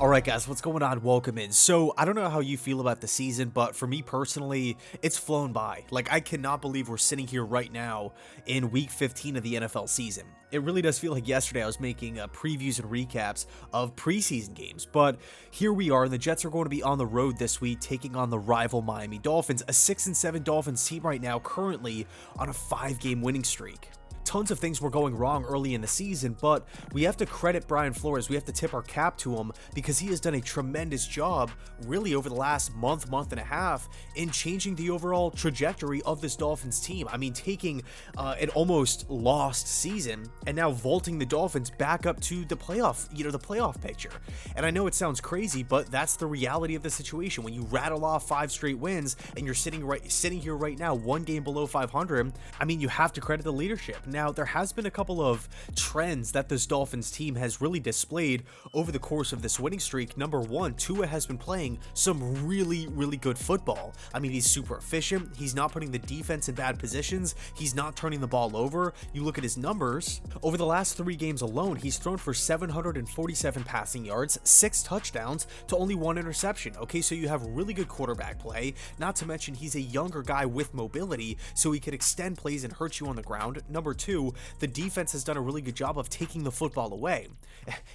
Alright guys, what's going on? Welcome in. So, I don't know how you feel about the season, but for me personally, it's flown by. Like, I cannot believe we're sitting here right now in week 15 of the NFL season. It really does feel like yesterday I was making previews and recaps of preseason games, but here we are, and the Jets are going to be on the road this week taking on the rival Miami Dolphins, a 6-7 Dolphins team right now currently on a 5-game winning streak. Tons of things were going wrong early in the season, but we have to credit Brian Flores. We have to tip our cap to him because he has done a tremendous job really over the last month and a half in changing the overall trajectory of this Dolphins team. I mean, taking an almost lost season and now vaulting the Dolphins back up to the playoff picture. And I know it sounds crazy, but that's the reality of the situation. When you rattle off 5 straight wins and you're sitting here right now, 1 game below 500, I mean, you have to credit the leadership. Now, there has been a couple of trends that this Dolphins team has really displayed over the course of this winning streak. Number one, Tua has been playing some really good football. I mean, he's super efficient. He's not putting the defense in bad positions. He's not turning the ball over. You look at his numbers. Over the last 3 games alone, he's thrown for 747 passing yards, 6 touchdowns to only 1 interception. Okay, so you have really good quarterback play. Not to mention, he's a younger guy with mobility, so he could extend plays and hurt you on the ground. Number 2, the defense has done a really good job of taking the football away.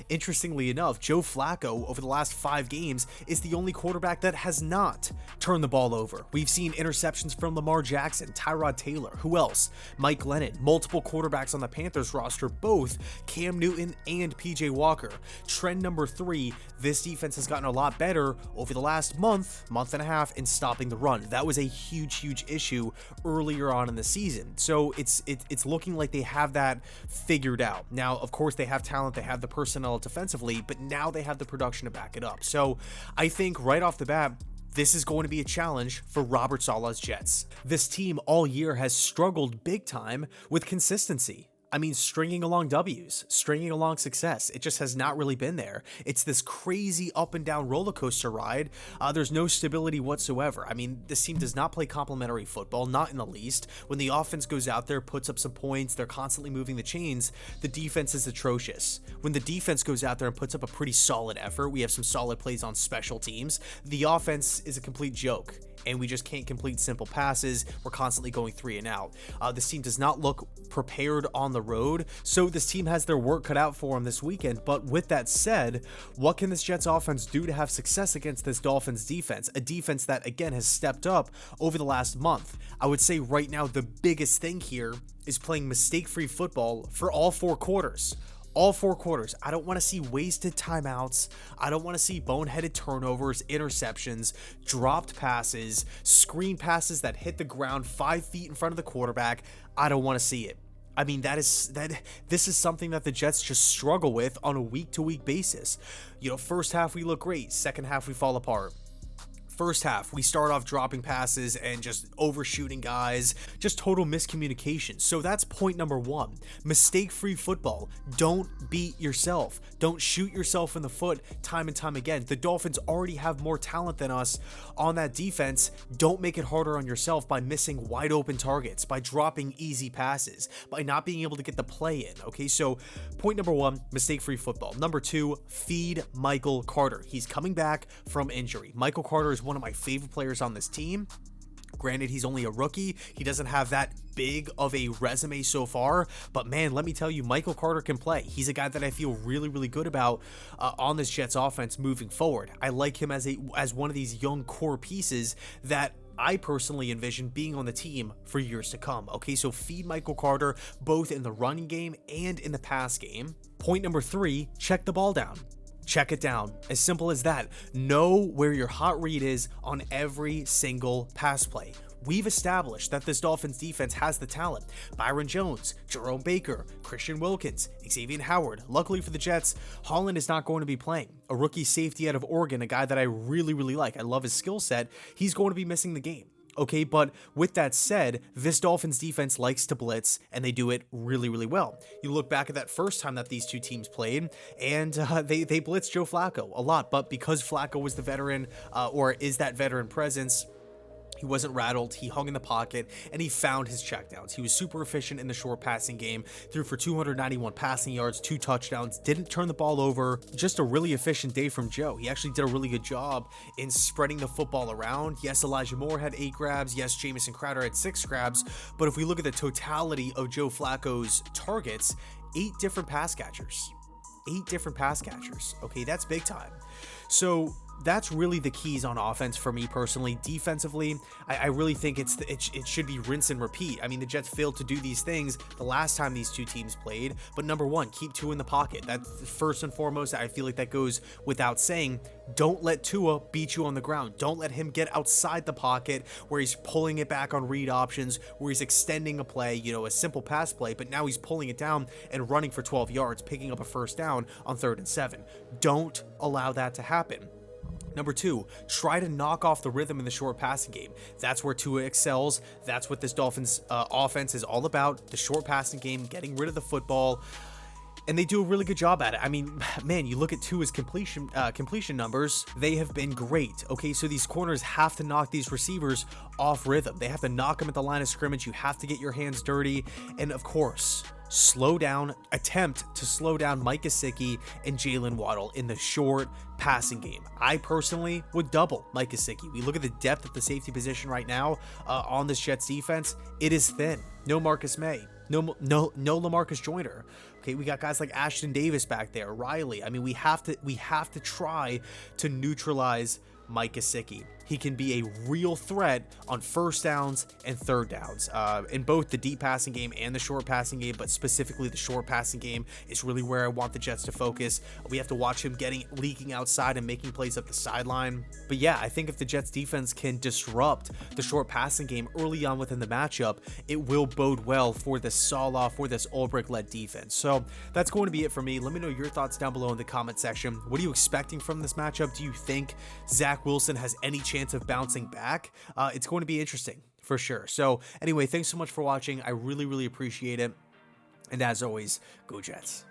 Interestingly enough, Joe Flacco over the last 5 games is the only quarterback that has not turned the ball over. We've seen interceptions from Lamar Jackson, Tyrod Taylor, who else? Mike Glennon, multiple quarterbacks on the Panthers roster, both Cam Newton and PJ Walker. Trend number 3, this defense has gotten a lot better over the last month and a half in stopping the run. That was a huge issue earlier on in the season. So it's looking like they have that figured out. Now, of course, they have talent, they have the personnel defensively, but now they have the production to back it up. So I think right off the bat, this is going to be a challenge for Robert Saleh's Jets. This team all year has struggled big time with consistency. I mean, stringing along W's, stringing along success. It just has not really been there. It's this crazy up and down roller coaster ride. There's no stability whatsoever. I mean, this team does not play complementary football, not in the least. When the offense goes out there, puts up some points, they're constantly moving the chains, the defense is atrocious. When the defense goes out there and puts up a pretty solid effort, we have some solid plays on special teams, the offense is a complete joke. And we just can't complete simple passes. We're constantly going 3 and out. This team does not look prepared on the road, so this team has their work cut out for them this weekend. But with that said, what can this Jets offense do to have success against this Dolphins defense? A defense that, again, has stepped up over the last month. I would say right now the biggest thing here is playing mistake-free football for all 4 quarters. All 4 quarters. I don't want to see wasted timeouts. I don't want to see boneheaded turnovers, interceptions, dropped passes, screen passes that hit the ground 5 feet in front of the quarterback. I don't want to see it. I mean, this is something that the Jets just struggle with on a week-to-week basis. You know, first half we look great, second half we fall apart. First half, we start off dropping passes and just overshooting guys, just total miscommunication. So that's point number 1. Mistake-free football. Don't beat yourself. Don't shoot yourself in the foot time and time again. The Dolphins already have more talent than us on that defense. Don't make it harder on yourself by missing wide open targets, by dropping easy passes, by not being able to get the play in. Okay, so point number 1, mistake-free football. Number 2, feed Michael Carter. He's coming back from injury. Michael Carter is one of my favorite players on this team. Granted, he's only a rookie. He doesn't have that big of a resume so far, but man, let me tell you, Michael Carter can play. He's a guy that I feel really good about on this Jets offense moving forward. I like him as one of these young core pieces that I personally envision being on the team for years to come. Okay, so feed Michael Carter both in the running game and in the pass game. Point number 3, check the ball down. Check it down. As simple as that. Know where your hot read is on every single pass play. We've established that this Dolphins defense has the talent. Byron Jones, Jerome Baker, Christian Wilkins, Xavier Howard. Luckily for the Jets, Holland is not going to be playing. A rookie safety out of Oregon, a guy that I really like. I love his skill set. He's going to be missing the game. Okay, but with that said, this Dolphins defense likes to blitz, and they do it really well. You look back at that first time that these two teams played, and they blitzed Joe Flacco a lot, but because Flacco was the veteran, or is that veteran presence, He wasn't rattled, he hung in the pocket, and he found his checkdowns. He was super efficient in the short passing game, threw for 291 passing yards, 2 touchdowns, didn't turn the ball over. Just a really efficient day from Joe. He actually did a really good job in spreading the football around. Yes, Elijah Moore had 8 grabs. Yes, Jamison Crowder had 6 grabs. But if we look at the totality of Joe Flacco's targets, 8 different pass catchers. 8 different pass catchers. Okay, that's big time. So that's really the keys on offense for me personally. Defensively, I really think it should be rinse and repeat. I mean, the Jets failed to do these things the last time these two teams played, but number one, keep Tua in the pocket. That's first and foremost. I feel like that goes without saying. Don't let Tua beat you on the ground. Don't let him get outside the pocket where he's pulling it back on read options, where he's extending a play, you know, a simple pass play, but now he's pulling it down and running for 12 yards, picking up a first down on 3rd and 7. Don't allow that to happen. Number 2, try to knock off the rhythm in the short passing game. That's where Tua excels. That's what this Dolphins offense is all about, the short passing game, getting rid of the football. And they do a really good job at it. I mean, man, you look at Tua's completion numbers, they have been great. Okay, so these corners have to knock these receivers off rhythm. They have to knock them at the line of scrimmage. You have to get your hands dirty. And of course, attempt to slow down Mike Gesicki and Jalen Waddle in the short passing game. I personally would double Mike Gesicki. We look at the depth of the safety position right now on this Jets defense. It is thin. No Marcus May. No LaMarcus Joyner. Okay, we got guys like Ashton Davis back there, Riley. I mean, we have to try to neutralize Mike Gesicki. He can be a real threat on first downs and third downs in both the deep passing game and the short passing game, but specifically the short passing game is really where I want the Jets to focus. We have to watch him leaking outside and making plays up the sideline. But yeah, I think if the Jets defense can disrupt the short passing game early on within the matchup, it will bode well for this Salah, for this Ulbrich-led defense. So that's going to be it for me. Let me know your thoughts down below in the comment section. What are you expecting from this matchup? Do you think Zach Wilson has any chance of bouncing back? It's going to be interesting for sure. So anyway, thanks so much for watching. I really appreciate it. And as always, go Jets.